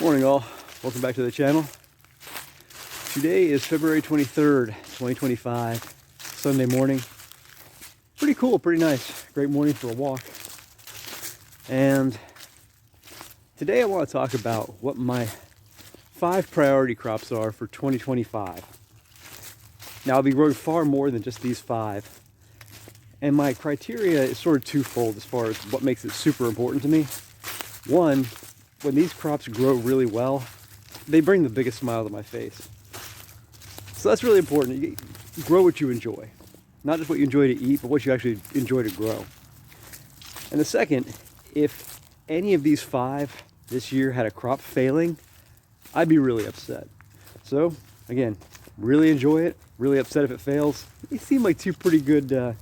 Morning all, welcome back to the channel. Today is February 23rd, 2025, Sunday morning. Pretty cool, pretty nice. Great morning for a walk. And today I want to talk about what my 5 priority crops are for 2025. Now I'll be growing far more than just these 5. And my criteria is sort of twofold as far as what makes it super important to me. One, when these crops grow really well, they bring the biggest smile to my face. So that's really important. You grow what you enjoy. Not just what you enjoy to eat, but what you actually enjoy to grow. And the second, if any of these 5 this year had a crop failing, I'd be really upset. So again, really enjoy it, really upset if it fails. They seem like two pretty good, that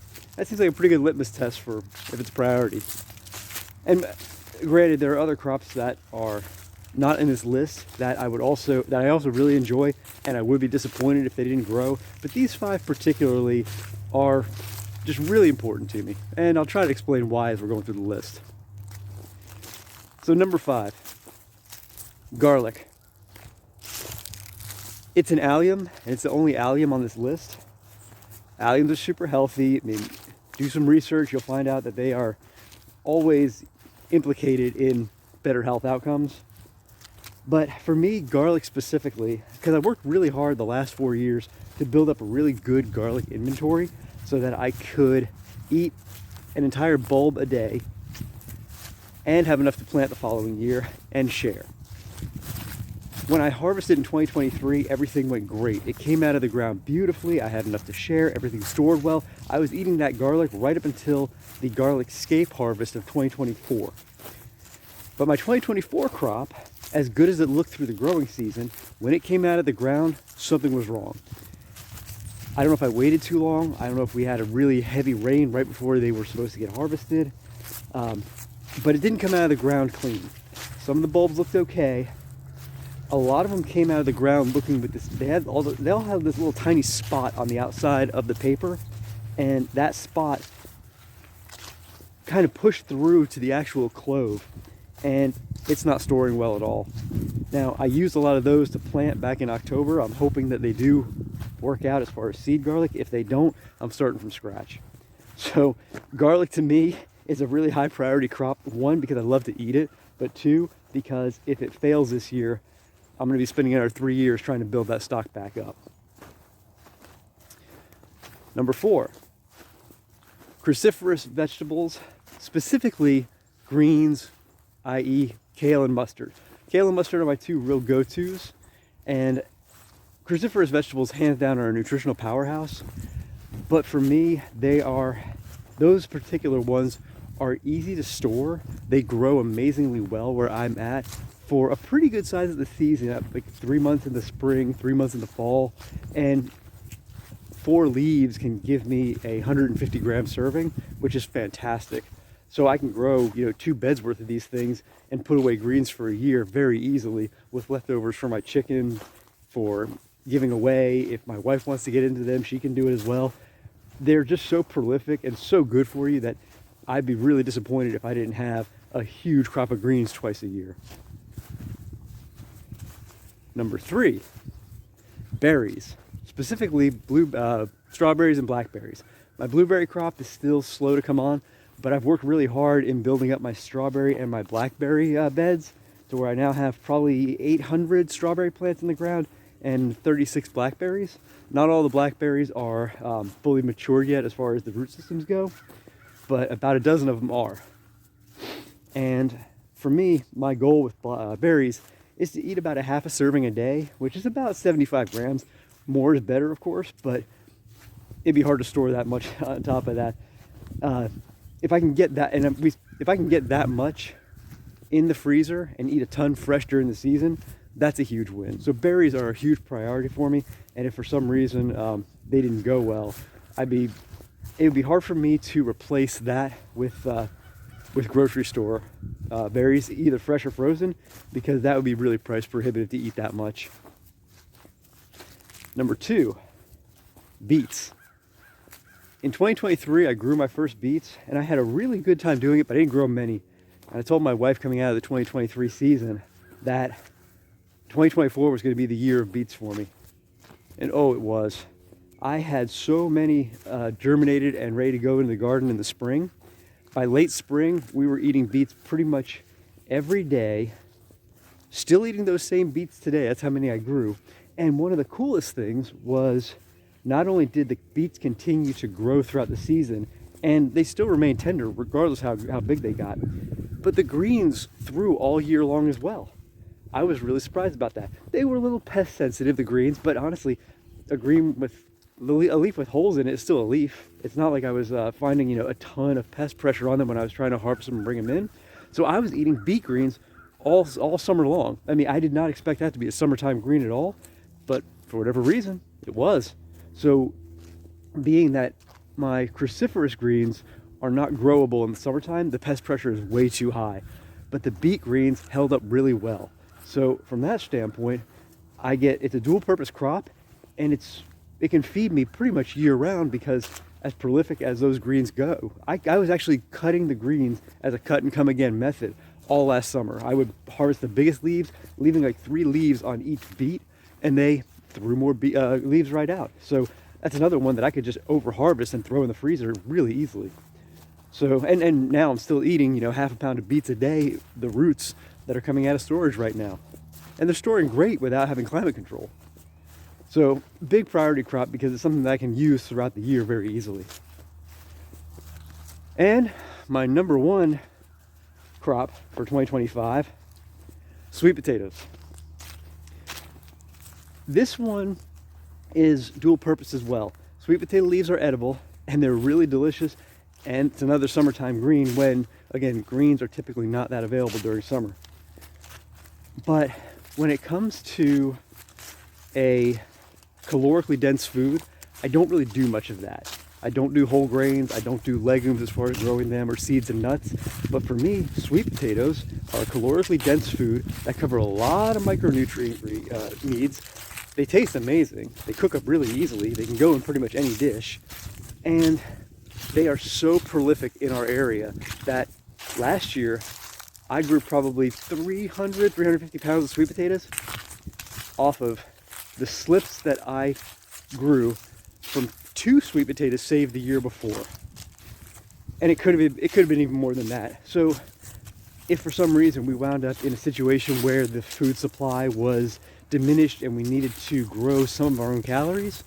seems like a pretty good litmus test for if it's a priority. And granted, there are other crops that are not in this list that I also really enjoy, and I would be disappointed if they didn't grow. But these 5 particularly are just really important to me, and I'll try to explain why as we're going through the list. So number 5, garlic. It's an allium, and it's the only allium on this list. Alliums are super healthy. I mean, do some research, you'll find out that they are always implicated in better health outcomes. But for me, garlic specifically, because I worked really hard the last 4 years to build up a really good garlic inventory so that I could eat an entire bulb a day and have enough to plant the following year and share. When I harvested in 2023, everything went great. It came out of the ground beautifully. I had enough to share, everything stored well. I was eating that garlic right up until the garlic scape harvest of 2024. But my 2024 crop, as good as it looked through the growing season, when it came out of the ground, something was wrong. I don't know if I waited too long. I don't know if we had a really heavy rain right before they were supposed to get harvested. But it didn't come out of the ground clean. Some of the bulbs looked okay. A lot of them came out of the ground looking with this, they all have this little tiny spot on the outside of the paper, and that spot kind of pushed through to the actual clove, and it's not storing well at all. Now, I used a lot of those to plant back in October. I'm hoping that they do work out as far as seed garlic. If they don't, I'm starting from scratch. So garlic to me is a really high priority crop. 1, because I love to eat it, but 2, because if it fails this year, I'm going to be spending another 3 years trying to build that stock back up. Number 4, cruciferous vegetables, specifically greens, i.e. kale and mustard. Kale and mustard are my 2 real go-tos, and cruciferous vegetables hands down are a nutritional powerhouse. But for me, those particular ones are easy to store. They grow amazingly well where I'm at for a pretty good size of the season, like 3 months in the spring, 3 months in the fall, and 4 leaves can give me a 150 gram serving, which is fantastic. So I can grow, 2 beds worth of these things and put away greens for a year very easily with leftovers for my chicken, for giving away. If my wife wants to get into them, she can do it as well. They're just so prolific and so good for you that I'd be really disappointed if I didn't have a huge crop of greens twice a year. Number 3, berries, specifically strawberries and blackberries. My blueberry crop is still slow to come on, but I've worked really hard in building up my strawberry and my blackberry beds to where I now have probably 800 strawberry plants in the ground and 36 blackberries. Not all the blackberries are fully matured yet as far as the root systems go, but about a dozen of them are. And for me, my goal with berries is to eat about a half a serving a day, which is about 75 grams. More is better, of course, but it'd be hard to store that much on top of that. If I can get that, and if I can get that much in the freezer and eat a ton fresh during the season, that's a huge win. So berries are a huge priority for me, and if for some reason they didn't go well, it would be hard for me to replace that with grocery store berries, either fresh or frozen, because that would be really price prohibitive to eat that much. Number 2, beets. In 2023, I grew my first beets, and I had a really good time doing it, but I didn't grow many. And I told my wife coming out of the 2023 season that 2024 was going to be the year of beets for me. And oh, it was. I had so many germinated and ready to go into the garden in the spring. By late spring, we were eating beets pretty much every day. Still eating those same beets today. That's how many I grew. And one of the coolest things was not only did the beets continue to grow throughout the season, and they still remain tender regardless how big they got, but the greens threw all year long as well. I was really surprised about that. They were a little pest sensitive, the greens, but honestly, a green with a leaf with holes in it is still a leaf. It's not like I was finding, a ton of pest pressure on them when I was trying to harvest them and bring them in. So I was eating beet greens all summer long. I mean, I did not expect that to be a summertime green at all, but for whatever reason, it was. So being that my cruciferous greens are not growable in the summertime, the pest pressure is way too high. But the beet greens held up really well. So from that standpoint, it's a dual purpose crop, and it can feed me pretty much year round because as prolific as those greens go, I was actually cutting the greens as a cut and come again method all last summer. I would harvest the biggest leaves, leaving like 3 leaves on each beet, and they threw more leaves right out. So that's another one that I could just over harvest and throw in the freezer really easily. So, and now I'm still eating, half a pound of beets a day, the roots that are coming out of storage right now. And they're storing great without having climate control. So big priority crop because it's something that I can use throughout the year very easily. And my number 1 crop for 2025, sweet potatoes. This one is dual purpose as well. Sweet potato leaves are edible and they're really delicious, and it's another summertime green when, again, greens are typically not that available during summer. But when it comes to a calorically dense food, I don't really do much of that. I don't do whole grains, I don't do legumes as far as growing them, or seeds and nuts. But for me, sweet potatoes are a calorically dense food that cover a lot of micronutrient needs. They taste amazing. They cook up really easily. They can go in pretty much any dish. And they are so prolific in our area that last year I grew probably 350 pounds of sweet potatoes off of the slips that I grew from 2 sweet potatoes saved the year before. And it could have been even more than that. So if for some reason we wound up in a situation where the food supply was diminished and we needed to grow some of our own calories,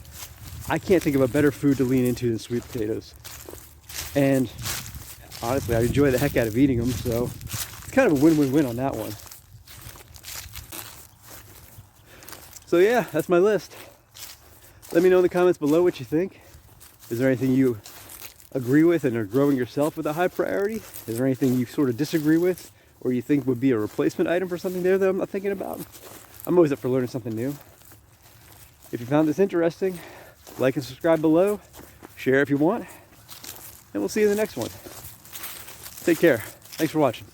I can't think of a better food to lean into than sweet potatoes. And honestly, I enjoy the heck out of eating them, so it's kind of a win-win-win on that one. So yeah, that's my list. Let me know in the comments below what you think. Is there anything you agree with and are growing yourself with a high priority? Is there anything you sort of disagree with or you think would be a replacement item for something there that I'm not thinking about? I'm always up for learning something new. If you found this interesting, like and subscribe below, share if you want, and we'll see you in the next one. Take care. Thanks for watching.